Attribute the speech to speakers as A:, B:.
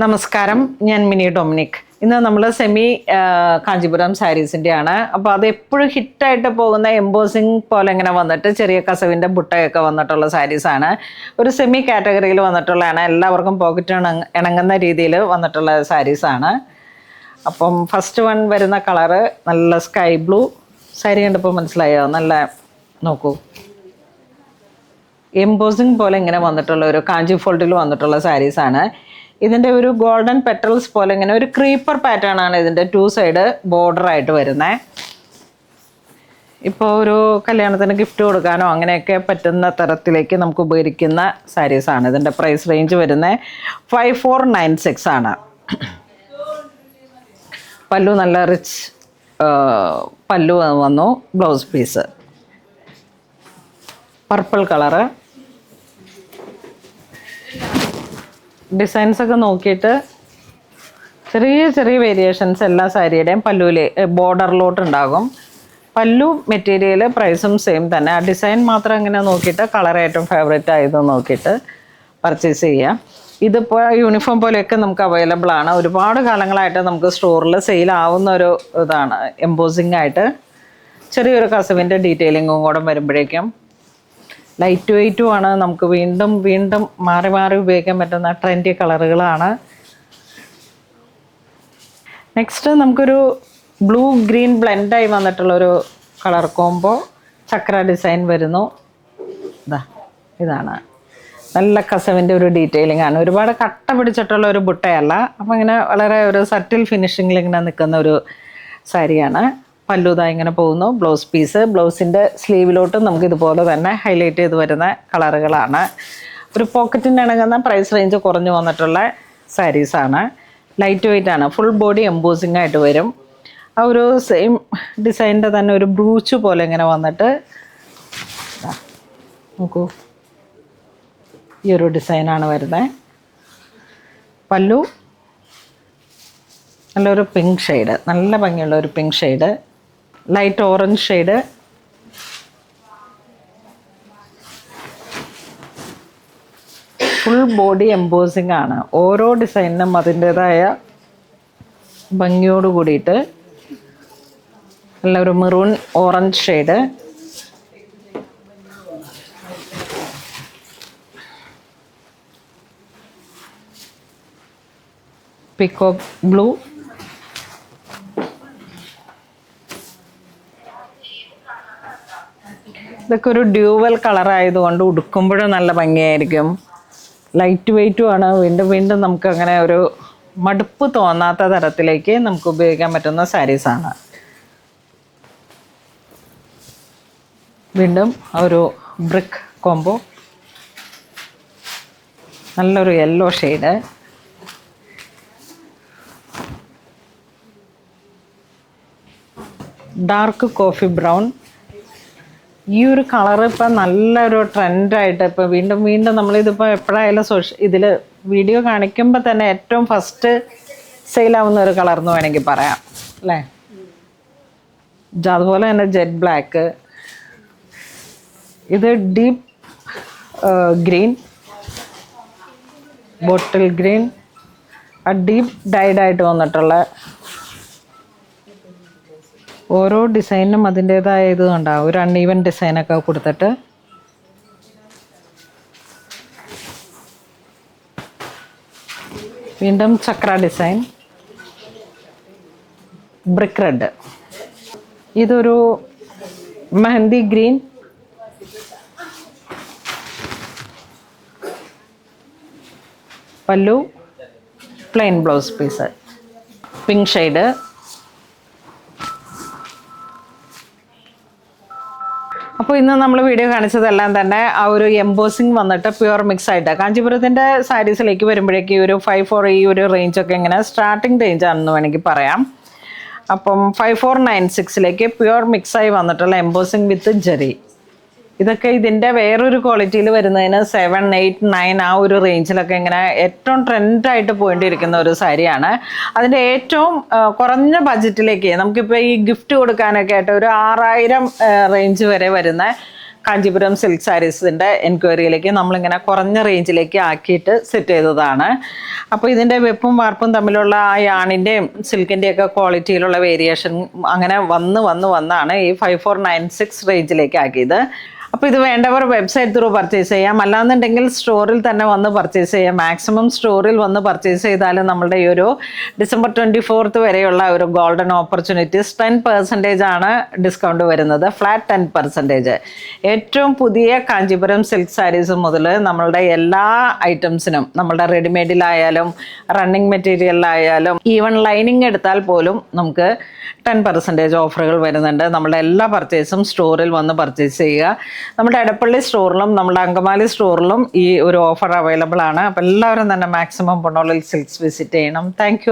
A: നമസ്കാരം, ഞാൻ mini Dominic. ഇന്ന് നമ്മൾ സെമി കാഞ്ചീപുരം സാരീസിൻ്റെയാണ്. അപ്പോൾ അത് എപ്പോഴും ഹിറ്റായിട്ട് പോകുന്ന എംബോസിങ് പോലെ ഇങ്ങനെ വന്നിട്ട് ചെറിയ കസവിൻ്റെ ബുട്ടയൊക്കെ വന്നിട്ടുള്ള സാരീസാണ്. ഒരു സെമി കാറ്റഗറിയിൽ വന്നിട്ടുള്ളതാണ്. എല്ലാവർക്കും പോക്കറ്റ് ഇണങ്ങുന്ന രീതിയിൽ വന്നിട്ടുള്ള സാരീസാണ്. അപ്പം ഫസ്റ്റ് വൺ വരുന്ന കളറ് നല്ല സ്കൈ ബ്ലൂ. സാരി കണ്ടപ്പോൾ മനസ്സിലായോ? നല്ല നോക്കൂ, എംബോസിങ് പോലെ ഇങ്ങനെ വന്നിട്ടുള്ള ഒരു കാഞ്ചി ഫോൾഡിൽ വന്നിട്ടുള്ള സാരീസാണ്. ഇതിൻ്റെ ഒരു ഗോൾഡൻ പെറ്റൽസ് പോലെ ഇങ്ങനെ ഒരു ക്രീപ്പർ പാറ്റേൺ ആണ് ഇതിൻ്റെ 2 സൈഡ് ബോർഡറായിട്ട് വരുന്നത്. ഇപ്പോൾ ഒരു കല്യാണത്തിന് ഗിഫ്റ്റ് കൊടുക്കാനോ അങ്ങനെയൊക്കെ പറ്റുന്ന തരത്തിലേക്ക് നമുക്ക് ഉപകരിക്കുന്ന സാരീസാണ്. ഇതിൻ്റെ പ്രൈസ് റേഞ്ച് വരുന്നത് 5496 ആണ്. പല്ലു നല്ല റിച്ച് പല്ലു വന്നു. Blouse piece purple colour. ഡിസൈൻസൊക്കെ നോക്കിയിട്ട് ചെറിയ ചെറിയ വേരിയേഷൻസ് എല്ലാ സാരിയുടെയും പല്ലുവിൽ ബോർഡറിലോട്ട് ഉണ്ടാകും. പല്ലു മെറ്റീരിയൽ പ്രൈസും സെയിം തന്നെ. ആ ഡിസൈൻ മാത്രം ഇങ്ങനെ നോക്കിയിട്ട് കളർ ഏറ്റവും ഫേവറേറ്റ് ആയത് നോക്കിയിട്ട് പർച്ചേസ് ചെയ്യാം. ഇതിപ്പോൾ യൂണിഫോം പോലെയൊക്കെ നമുക്ക് അവൈലബിൾ ആണ്. ഒരുപാട് കാലങ്ങളായിട്ട് നമുക്ക് സ്റ്റോറിൽ സെയിൽ ആവുന്ന ഒരു ഇതാണ്. എംബോസിങ് ആയിട്ട് ചെറിയൊരു കസവിൻ്റെ ഡീറ്റെയിലിങ്ങും കൂടെ വരുമ്പോഴേക്കും ലൈറ്റ് വെയ്റ്റും ആണ്. നമുക്ക് വീണ്ടും വീണ്ടും മാറി മാറി ഉപയോഗിക്കാൻ പറ്റുന്ന ട്രെൻഡി കളറുകളാണ്. നെക്സ്റ്റ് നമുക്കൊരു ബ്ലൂ ഗ്രീൻ ബ്ലെൻഡായി വന്നിട്ടുള്ളൊരു കളർ കോംബോ. ചക്ര ഡിസൈൻ വരുന്നു. ഇതാണ് നല്ല കസവിൻ്റെ ഒരു ഡീറ്റെയിലിംഗ് ആണ്. ഒരുപാട് കട്ട പിടിച്ചിട്ടുള്ള ഒരു ബുട്ടയല്ല. അപ്പം ഇങ്ങനെ വളരെ ഒരു സറ്റിൽ ഫിനിഷിങ്ങിൽ ഇങ്ങനെ നിൽക്കുന്ന ഒരു സാരിയാണ്. പല്ലുതാ ഇങ്ങനെ പോകുന്നു. ബ്ലൗസ് പീസ്, ബ്ലൗസിൻ്റെ സ്ലീവിലോട്ടും നമുക്ക് ഇതുപോലെ തന്നെ ഹൈലൈറ്റ് ചെയ്ത് വരുന്ന കളറുകളാണ്. ഒരു പോക്കറ്റിന് ഇണങ്ങുന്ന പ്രൈസ് റേഞ്ച് കുറഞ്ഞു വന്നിട്ടുള്ള സാരീസാണ്. ലൈറ്റ് വെയ്റ്റ് ആണ്. ഫുൾ ബോഡി എംബോസിങ് ആയിട്ട് വരും. ആ ഒരു സെയിം ഡിസൈനിൻ്റെ തന്നെ ഒരു ബ്രൂച്ച് പോലെ ഇങ്ങനെ വന്നിട്ട് നോക്കൂ, ഈ ഒരു ഡിസൈനാണ് വരുന്നത്. പല്ലു നല്ലൊരു പിങ്ക് ഷെയ്ഡ്, നല്ല ഭംഗിയുള്ള ഒരു pink shade, light orange shade. Full body embossing ആണ്. ഓരോ ഡിസൈനിനും അതിൻ്റേതായ ഭംഗിയോട് കൂടിയിട്ട് നല്ലൊരു maroon orange shade, peacock blue, ഇതൊക്കെ ഒരു ഡ്യൂവൽ കളറായതുകൊണ്ട് ഉടുക്കുമ്പോഴും നല്ല ഭംഗിയായിരിക്കും. ലൈറ്റ് വെയ്റ്റും ആണ്. വീണ്ടും വീണ്ടും നമുക്ക് അങ്ങനെ ഒരു മടുപ്പ് തോന്നാത്ത തരത്തിലേക്ക് നമുക്ക് ഉപയോഗിക്കാൻ പറ്റുന്ന സാരീസാണ്. വീണ്ടും ഒരു ബ്രിക്ക് കോംബോ, നല്ലൊരു yellow shade, dark coffee brown. ഈ ഒരു കളർ ഇപ്പം നല്ലൊരു ട്രെൻഡായിട്ട് ഇപ്പോൾ വീണ്ടും വീണ്ടും നമ്മളിതിപ്പോൾ എപ്പോഴായാലും ഇതിൽ വീഡിയോ കാണിക്കുമ്പോൾ തന്നെ ഏറ്റവും ഫസ്റ്റ് സെയിലാവുന്ന ഒരു കളർ എന്ന് വേണമെങ്കിൽ പറയാം അല്ലേ. അതുപോലെ തന്നെ ജെറ്റ് ബ്ലാക്ക്, ഇത് ഡീപ്പ് ഗ്രീൻ, ബോട്ടിൽ ഗ്രീൻ, ആ ഡീപ്പ് ഡൈഡായിട്ട് വന്നിട്ടുള്ള ഓരോ ഡിസൈനും അതിൻ്റേതായ ഇത് ഉണ്ടാവും. ഒരു അൺഈവൻ ഡിസൈനൊക്കെ കൊടുത്തിട്ട് വീണ്ടും ചക്ര ഡിസൈൻ, ബ്രിക്ക് റെഡ്, ഇതൊരു mehndi green, pallu plain blouse piece, pink shade. അപ്പോൾ ഇന്ന് നമ്മൾ വീഡിയോ കാണിച്ചതെല്ലാം തന്നെ ആ ഒരു എംബോസിങ് വന്നിട്ട് പ്യുവർ മിക്സ് ആയിട്ട് കാഞ്ചീപുരത്തിൻ്റെ സാരീസിലേക്ക് വരുമ്പോഴേക്കും ഈ ഒരു 54 ഈ ഒരു റേഞ്ചൊക്കെ ഇങ്ങനെ സ്റ്റാർട്ടിങ് റേഞ്ച് ആണെന്ന് വേണമെങ്കിൽ പറയാം. അപ്പം 5496 പ്യുവർ മിക്സായി വന്നിട്ടുള്ള എംബോസിങ് വിത്ത് ജെറി. ഇതൊക്കെ ഇതിൻ്റെ വേറൊരു ക്വാളിറ്റിയിൽ വരുന്നതിന് 7, 8, 9 ആ ഒരു റേഞ്ചിലൊക്കെ ഇങ്ങനെ ഏറ്റവും ട്രെൻഡായിട്ട് പോയിട്ടിരിക്കുന്ന ഒരു സാരിയാണ്. അതിൻ്റെ ഏറ്റവും കുറഞ്ഞ ബഡ്ജറ്റിലേക്ക് നമുക്കിപ്പോൾ ഈ ഗിഫ്റ്റ് കൊടുക്കാനൊക്കെ ആയിട്ട് ഒരു 6000 റേഞ്ച് വരെ വരുന്ന കാഞ്ചീപുരം സിൽക്ക് സാരീസിൻ്റെ എൻക്വയറിയിലേക്ക് നമ്മളിങ്ങനെ കുറഞ്ഞ റേഞ്ചിലേക്ക് ആക്കിയിട്ട് സെറ്റ് ചെയ്തതാണ്. അപ്പോൾ ഇതിൻ്റെ വെപ്പും വാർപ്പും തമ്മിലുള്ള ആ യാണിൻ്റെയും സിൽക്കിൻ്റെയൊക്കെ ക്വാളിറ്റിയിലുള്ള വേരിയേഷൻ അങ്ങനെ വന്നാണ് ഈ 5496 റേഞ്ചിലേക്ക് ആക്കിയത്. അപ്പോൾ ഇത് വേണ്ടവർ വെബ്സൈറ്റ് ത്രൂ പർച്ചേസ് ചെയ്യാം, അല്ലാന്നുണ്ടെങ്കിൽ സ്റ്റോറിൽ തന്നെ വന്ന് പർച്ചേസ് ചെയ്യാം. മാക്സിമം സ്റ്റോറിൽ വന്ന് പർച്ചേസ് ചെയ്താൽ നമ്മളുടെ ഈ ഒരു ഡിസംബർ 24 വരെയുള്ള ഒരു ഗോൾഡൻ ഓപ്പർച്യൂണിറ്റീസ് 10% ആണ് ഡിസ്കൗണ്ട് വരുന്നത്, ഫ്ലാറ്റ് 10%. ഏറ്റവും പുതിയ കാഞ്ചീപുരം സിൽക്ക് സാരീസ് മുതൽ നമ്മളുടെ എല്ലാ ഐറ്റംസിനും, നമ്മളുടെ റെഡിമെയ്ഡിലായാലും റണ്ണിങ് മെറ്റീരിയലിലായാലും ഈവൻ ലൈനിങ് എടുത്താൽ പോലും നമുക്ക് 10% ഓഫറുകൾ വരുന്നുണ്ട്. നമ്മുടെ എല്ലാ പർച്ചേസും സ്റ്റോറിൽ വന്ന് പർച്ചേസ് ചെയ്യുക. നമ്മുടെ എടപ്പള്ളി സ്റ്റോറിലും നമ്മുടെ അങ്കമാലി സ്റ്റോറിലും ഈ ഒരു ഓഫർ അവൈലബിൾ ആണ്. അപ്പോൾ എല്ലാവരും തന്നെ മാക്സിമം പൊന്നോളിൽ സിൽക്സ് വിസിറ്റ് ചെയ്യണം. താങ്ക്